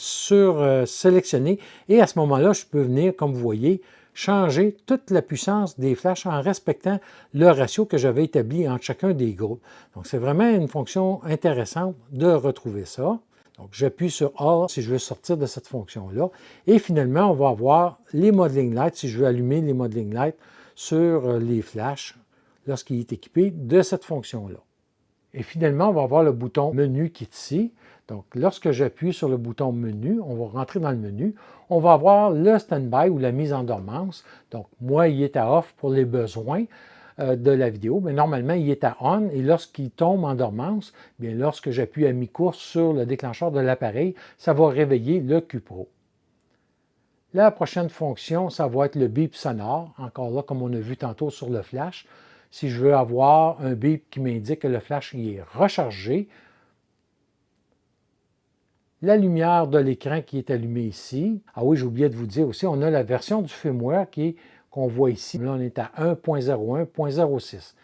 sélectionnés. Et à ce moment-là, je peux venir, comme vous voyez, changer toute la puissance des flashs en respectant le ratio que j'avais établi entre chacun des groupes. Donc, c'est vraiment une fonction intéressante de retrouver ça. Donc, j'appuie sur All si je veux sortir de cette fonction-là. Et finalement, on va avoir les modeling lights, si je veux allumer les modeling lights sur les flashs lorsqu'il est équipé de cette fonction-là. Et finalement, on va avoir le bouton Menu qui est ici. Donc, lorsque j'appuie sur le bouton Menu, on va rentrer dans le menu. On va avoir le stand-by ou la mise en dormance. Donc, moi, il est à off pour les besoins de la vidéo, mais normalement, il est à on. Et lorsqu'il tombe en dormance, bien, lorsque j'appuie à mi-course sur le déclencheur de l'appareil, ça va réveiller le QPRO. La prochaine fonction, ça va être le bip sonore. Encore là, comme on a vu tantôt sur le flash. Si je veux avoir un bip qui m'indique que le flash est rechargé, la lumière de l'écran qui est allumée ici. Ah oui, j'ai oublié de vous dire aussi, on a la version du firmware qu'on voit ici. Là, on est à 1.01.06.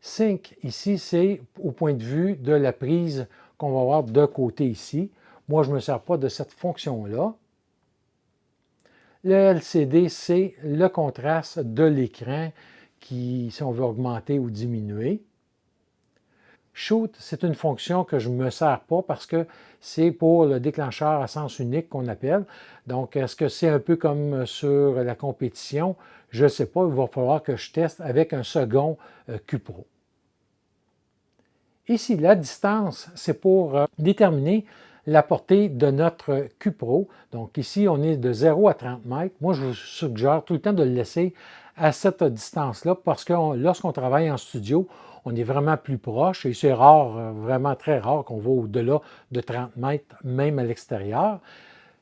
Sync, ici, c'est au point de vue de la prise qu'on va avoir de côté ici. Moi, je ne me sers pas de cette fonction-là. Le LCD, c'est le contraste de l'écran si on veut augmenter ou diminuer. Shoot, c'est une fonction que je ne me sers pas parce que c'est pour le déclencheur à sens unique qu'on appelle. Donc, est-ce que c'est un peu comme sur la compétition? Je ne sais pas, il va falloir que je teste avec un second QPRO. Ici, la distance, c'est pour déterminer la portée de notre QPRO. Donc ici, on est de 0 à 30 mètres. Moi, je vous suggère tout le temps de le laisser à cette distance-là parce que lorsqu'on travaille en studio, on est vraiment plus proche et c'est rare, vraiment très rare qu'on va au-delà de 30 mètres, même à l'extérieur.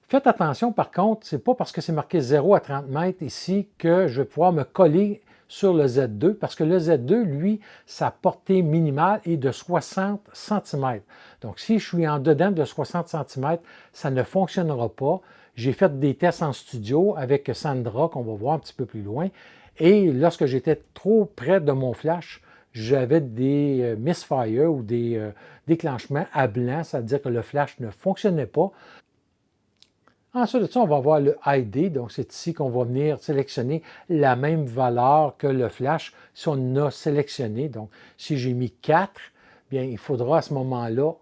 Faites attention, par contre, ce n'est pas parce que c'est marqué 0 à 30 mètres ici que je vais pouvoir me coller sur le Z2, parce que le Z2, lui, sa portée minimale est de 60 cm. Donc, si je suis en dedans de 60 cm, ça ne fonctionnera pas. J'ai fait des tests en studio avec Sandra, qu'on va voir un petit peu plus loin, et lorsque j'étais trop près de mon flash, j'avais des misfires ou des déclenchements à blanc, c'est-à-dire que le flash ne fonctionnait pas. Ensuite de ça, on va voir le ID, donc c'est ici qu'on va venir sélectionner la même valeur que le flash si on a sélectionné. Donc, si j'ai mis 4, bien, il faudra à ce moment-là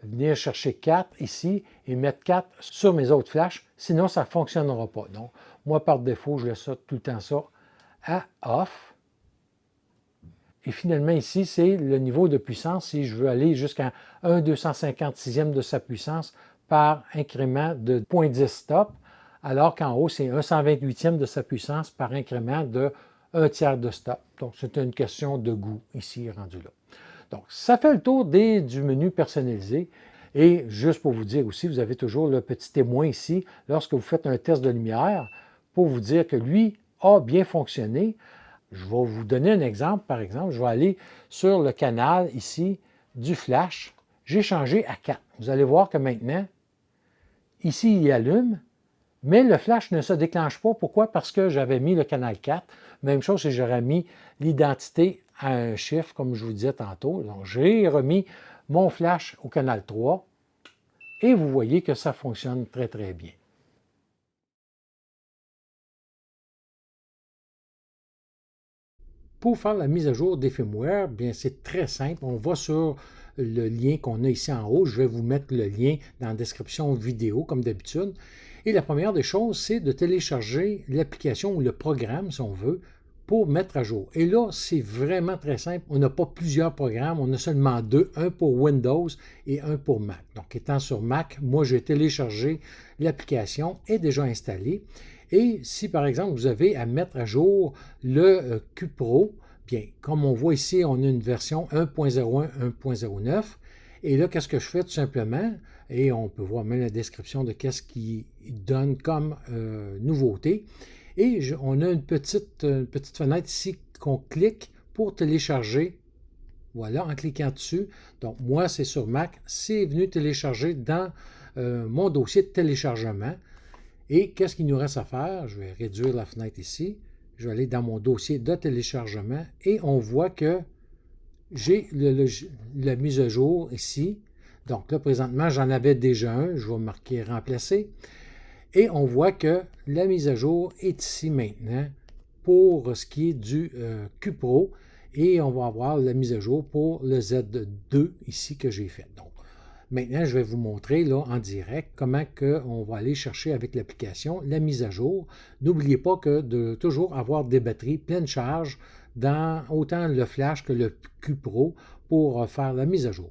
venir chercher 4 ici et mettre 4 sur mes autres flashs, sinon ça ne fonctionnera pas. Donc, moi, par défaut, je laisse ça, tout le temps ça à off. Et finalement, ici, c'est le niveau de puissance. Si je veux aller jusqu'à 1/256e de sa puissance par incrément de 0.10 stop, alors qu'en haut, c'est 1/128e de sa puissance par incrément de 1/3 de stop. Donc, c'est une question de goût ici rendu là. Donc, ça fait le tour du menu personnalisé. Et juste pour vous dire aussi, vous avez toujours le petit témoin ici lorsque vous faites un test de lumière pour vous dire que lui a bien fonctionné. Je vais vous donner un exemple. Par exemple, je vais aller sur le canal ici du flash. J'ai changé à 4. Vous allez voir que maintenant, ici, il allume, mais le flash ne se déclenche pas. Pourquoi? Parce que j'avais mis le canal 4. Même chose si j'aurais mis l'identité à un chiffre, comme je vous disais tantôt. Donc, j'ai remis mon flash au canal 3 et vous voyez que ça fonctionne très, très bien. Pour faire la mise à jour des firmware, bien c'est très simple. On va sur le lien qu'on a ici en haut. Je vais vous mettre le lien dans la description vidéo, comme d'habitude. Et la première des choses, c'est de télécharger l'application ou le programme, si on veut, pour mettre à jour. Et là, c'est vraiment très simple. On n'a pas plusieurs programmes, on a seulement deux, un pour Windows et un pour Mac. Donc, étant sur Mac, moi, j'ai téléchargé l'application, est déjà installée. Et si, par exemple, vous avez à mettre à jour le QPro, bien, comme on voit ici, on a une version 1.01, 1.09. Et là, qu'est-ce que je fais tout simplement? Et on peut voir même la description de qu'est-ce qu'il donne comme nouveauté. Et on a une petite fenêtre ici qu'on clique pour télécharger. Voilà, en cliquant dessus. Donc, moi, c'est sur Mac. C'est venu télécharger dans mon dossier de téléchargement. Et qu'est-ce qu'il nous reste à faire? Je vais réduire la fenêtre ici. Je vais aller dans mon dossier de téléchargement et on voit que j'ai la mise à jour ici. Donc là, présentement, j'en avais déjà un. Je vais marquer remplacer. Et on voit que la mise à jour est ici maintenant pour ce qui est du QPro. Et on va avoir la mise à jour pour le Z2 ici que j'ai fait. Donc, maintenant, je vais vous montrer là, en direct comment on va aller chercher avec l'application la mise à jour. N'oubliez pas que de toujours avoir des batteries pleine charge dans autant le flash que le QPro pour faire la mise à jour.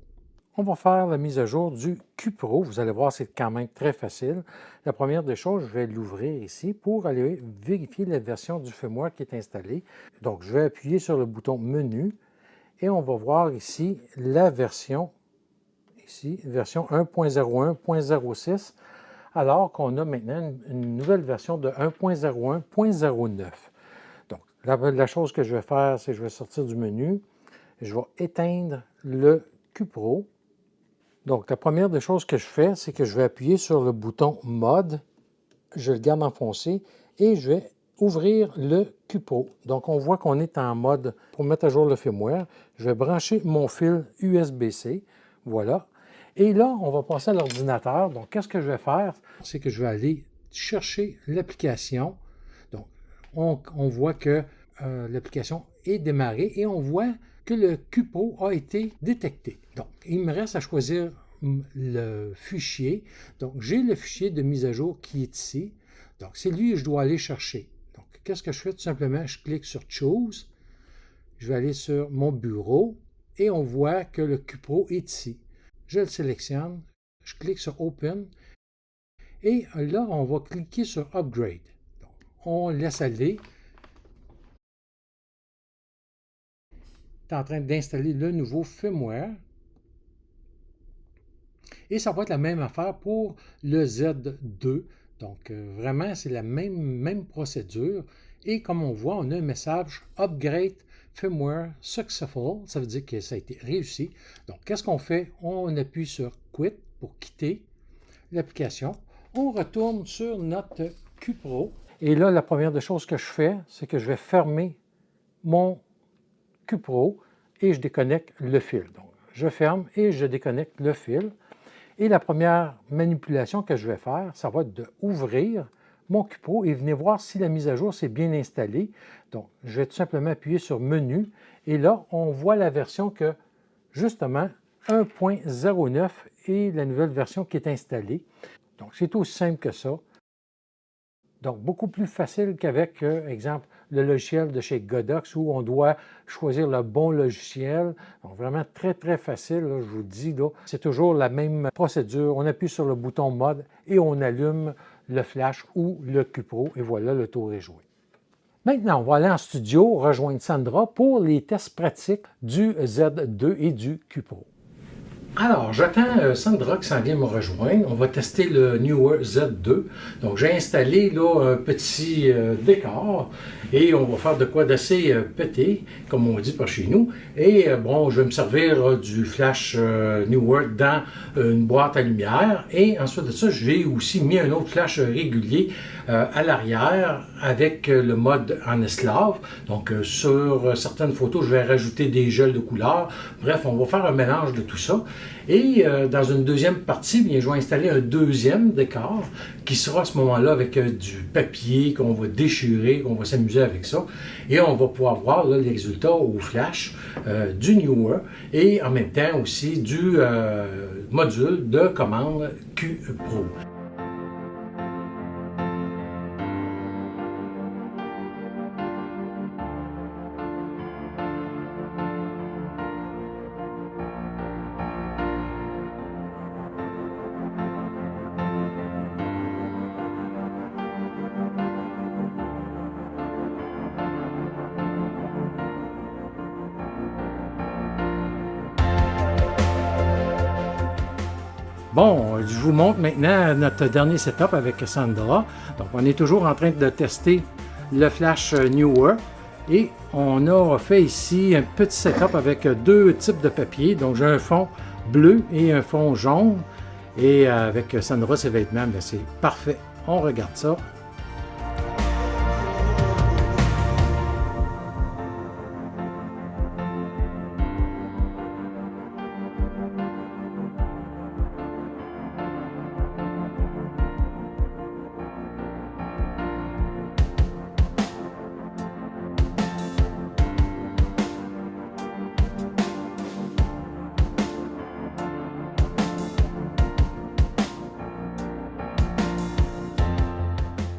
On va faire la mise à jour du QPro. Vous allez voir, c'est quand même très facile. La première des choses, je vais l'ouvrir ici pour aller vérifier la version du firmware qui est installée. Donc, je vais appuyer sur le bouton Menu et on va voir ici la version, ici, version 1.01.06, alors qu'on a maintenant une nouvelle version de 1.01.09. Donc, la chose que je vais faire, c'est que je vais sortir du menu, je vais éteindre le QPro. Donc, la première des choses que je fais, c'est que je vais appuyer sur le bouton Mode, je le garde enfoncé et je vais ouvrir le QPro. Donc, on voit qu'on est en mode pour mettre à jour le firmware. Je vais brancher mon fil USB-C, voilà. Et là, on va passer à l'ordinateur. Donc, qu'est-ce que je vais faire? C'est que je vais aller chercher l'application. Donc, on voit que l'application est démarrée et on voit que le QPro a été détecté. Donc, il me reste à choisir le fichier. Donc, j'ai le fichier de mise à jour qui est ici. Donc, c'est lui que je dois aller chercher. Donc, qu'est-ce que je fais? Tout simplement, je clique sur Choose. Je vais aller sur mon bureau et on voit que le QPro est ici. Je le sélectionne, je clique sur Open et là, on va cliquer sur Upgrade. Donc, on laisse aller. Est en train d'installer le nouveau firmware. Et ça va être la même affaire pour le Z2. Donc, vraiment, c'est la même procédure. Et comme on voit, on a un message Upgrade Firmware Successful. Ça veut dire que ça a été réussi. Donc, qu'est-ce qu'on fait? On appuie sur Quit pour quitter l'application. On retourne sur notre QPro. Et là, la première des choses que je fais, c'est que je vais fermer mon QPro et je déconnecte le fil. Donc, je ferme et je déconnecte le fil. Et la première manipulation que je vais faire, ça va être d'ouvrir mon QPro et venir voir si la mise à jour s'est bien installée. Donc, je vais tout simplement appuyer sur Menu et là, on voit la version que, justement, 1.09 est la nouvelle version qui est installée. Donc, c'est aussi simple que ça. Donc, beaucoup plus facile qu'avec, exemple, le logiciel de chez Godox où on doit choisir le bon logiciel. Donc, vraiment très, très facile, là, je vous dis. C'est toujours la même procédure. On appuie sur le bouton Mode et on allume le flash ou le QPro et voilà, le tour est joué. Maintenant, on va aller en studio rejoindre Sandra pour les tests pratiques du Z2 et du Q-Pro. Alors, j'attends Sandra qui s'en vient me rejoindre. On va tester le Neewer Z2. Donc, j'ai installé là un petit décor et on va faire de quoi d'assez pété, comme on dit par chez nous. Et bon, je vais me servir du flash Neewer dans une boîte à lumière. Et ensuite de ça, j'ai aussi mis un autre flash régulier à l'arrière avec le mode en esclave. Donc, sur certaines photos, je vais rajouter des gels de couleur. Bref, on va faire un mélange de tout ça. Et dans une deuxième partie, bien, je vais installer un deuxième décor qui sera à ce moment-là avec du papier qu'on va déchirer, qu'on va s'amuser avec ça. Et on va pouvoir voir là, les résultats au flash du Neewer et en même temps aussi du module de commande Q-Pro. Bon, je vous montre maintenant notre dernier setup avec Sandra. Donc, on est toujours en train de tester le flash Neewer et on a fait ici un petit setup avec deux types de papier. Donc, j'ai un fond bleu et un fond jaune. Et avec Sandra, ses vêtements, ben, c'est parfait. On regarde ça.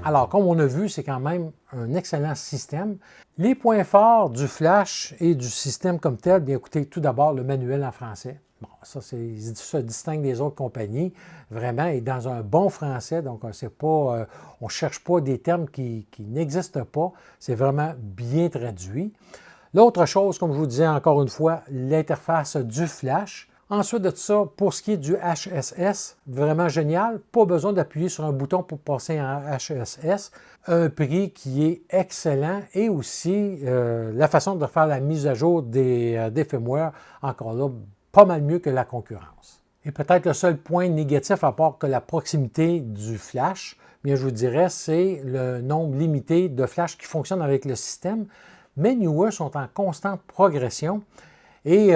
Alors, comme on a vu, c'est quand même un excellent système. Les points forts du flash et du système comme tel, bien écoutez, tout d'abord, le manuel en français. Bon, ça, il se distingue des autres compagnies, vraiment, et dans un bon français, donc on ne cherche pas des termes qui n'existent pas, c'est vraiment bien traduit. L'autre chose, comme je vous disais encore une fois, l'interface du flash. Ensuite de ça, pour ce qui est du HSS, vraiment génial. Pas besoin d'appuyer sur un bouton pour passer en HSS. Un prix qui est excellent et aussi la façon de faire la mise à jour des firmware, encore là, pas mal mieux que la concurrence. Et peut-être le seul point négatif, à part que la proximité du flash, bien je vous dirais, c'est le nombre limité de flash qui fonctionnent avec le système. Mais Neewer sont en constante progression et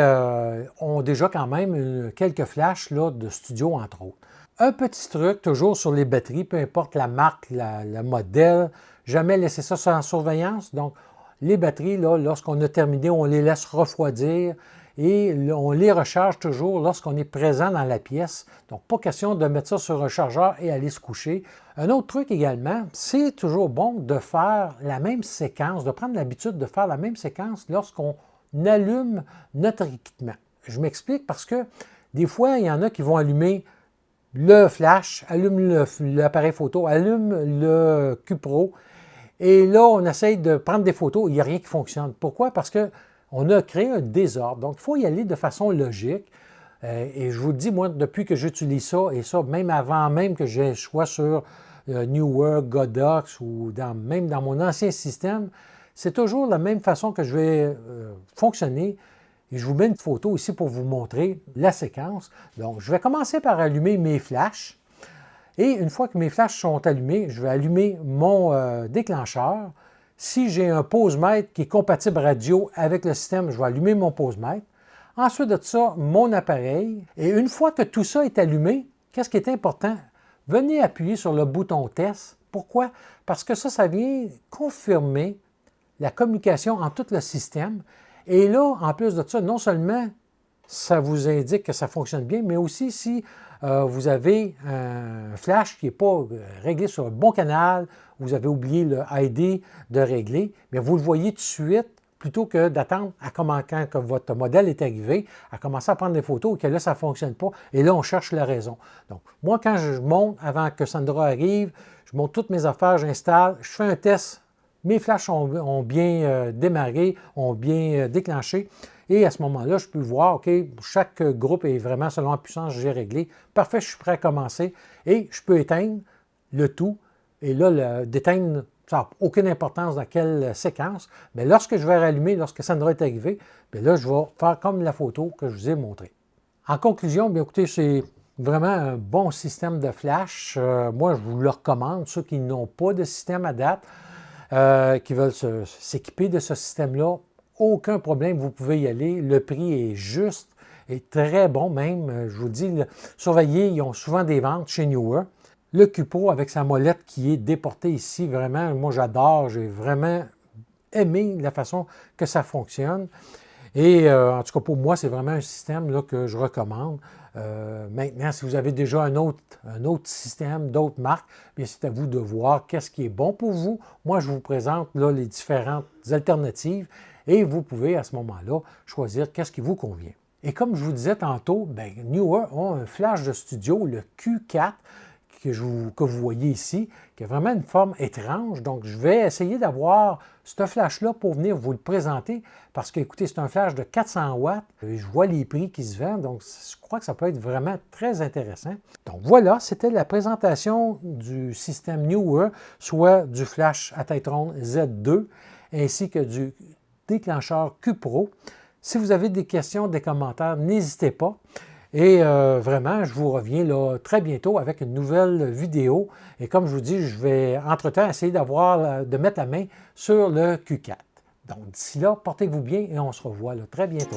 ont déjà quand même quelques flashs là, de studio, entre autres. Un petit truc, toujours sur les batteries, peu importe la marque, le modèle, jamais laisser ça sans surveillance. Donc, les batteries, là, lorsqu'on a terminé, on les laisse refroidir et on les recharge toujours lorsqu'on est présent dans la pièce. Donc, pas question de mettre ça sur un chargeur et aller se coucher. Un autre truc également, c'est toujours bon de faire la même séquence, de prendre l'habitude de faire la même séquence lorsqu'on allume notre équipement. Je m'explique parce que des fois, il y en a qui vont allumer le flash, allument l'appareil photo, allument le Q-Pro et là, on essaye de prendre des photos, il n'y a rien qui fonctionne. Pourquoi? Parce qu'on a créé un désordre. Donc, il faut y aller de façon logique. Et je vous le dis, moi, depuis que j'utilise ça, et ça, même avant même que je sois sur Neewer, Godox ou même dans mon ancien système, c'est toujours la même façon que je vais fonctionner. Et je vous mets une photo ici pour vous montrer la séquence. Donc, je vais commencer par allumer mes flashs. Et une fois que mes flashs sont allumés, je vais allumer mon déclencheur. Si j'ai un pose-mètre qui est compatible radio avec le système, je vais allumer mon pose-mètre. Ensuite de ça, mon appareil. Et une fois que tout ça est allumé, qu'est-ce qui est important? Venez appuyer sur le bouton test. Pourquoi? Parce que ça vient confirmer la communication entre tout le système. Et là, en plus de ça, non seulement ça vous indique que ça fonctionne bien, mais aussi si vous avez un flash qui n'est pas réglé sur le bon canal, vous avez oublié le ID de régler, bien vous le voyez tout de suite, plutôt que d'attendre quand votre modèle est arrivé, à commencer à prendre des photos et que là, ça ne fonctionne pas. Et là, on cherche la raison. Donc, moi, quand je monte, avant que Sandra arrive, je monte toutes mes affaires, j'installe, je fais un test mes flashs ont bien démarré, ont bien déclenché. Et à ce moment-là, je peux voir, OK, chaque groupe est vraiment selon la puissance que j'ai réglée. Parfait, je suis prêt à commencer. Et je peux éteindre le tout. Et là, d'éteindre, ça n'a aucune importance dans quelle séquence. Mais lorsque je vais rallumer, lorsque ça est arrivé, bien là, je vais faire comme la photo que je vous ai montrée. En conclusion, bien écoutez, c'est vraiment un bon système de flash. Moi, je vous le recommande, ceux qui n'ont pas de système à date, qui veulent s'équiper de ce système-là, aucun problème, vous pouvez y aller. Le prix est juste et très bon même. Je vous dis, surveillez, ils ont souvent des ventes chez Neewer. Le Cupro avec sa molette qui est déportée ici, vraiment, moi j'adore, j'ai vraiment aimé la façon que ça fonctionne. Et en tout cas, pour moi, c'est vraiment un système là, que je recommande. Maintenant, si vous avez déjà un autre système, d'autres marques, bien c'est à vous de voir qu'est-ce qui est bon pour vous. Moi, je vous présente là, les différentes alternatives et vous pouvez à ce moment-là choisir qu'est-ce qui vous convient. Et comme je vous disais tantôt, bien, Neewer a un flash de studio, le Q4, que vous voyez ici, qui a vraiment une forme étrange. Donc, je vais essayer d'avoir ce flash-là pour venir vous le présenter parce que, écoutez, c'est un flash de 400 watts. Je vois les prix qui se vendent, donc je crois que ça peut être vraiment très intéressant. Donc, voilà, c'était la présentation du système Neewer, soit du flash à tête ronde Z2, ainsi que du déclencheur Q-Pro. Si vous avez des questions, des commentaires, n'hésitez pas. Et vraiment, je vous reviens là, très bientôt avec une nouvelle vidéo. Et comme je vous dis, je vais entre-temps essayer de mettre la main sur le Q4. Donc d'ici là, portez-vous bien et on se revoit là, très bientôt.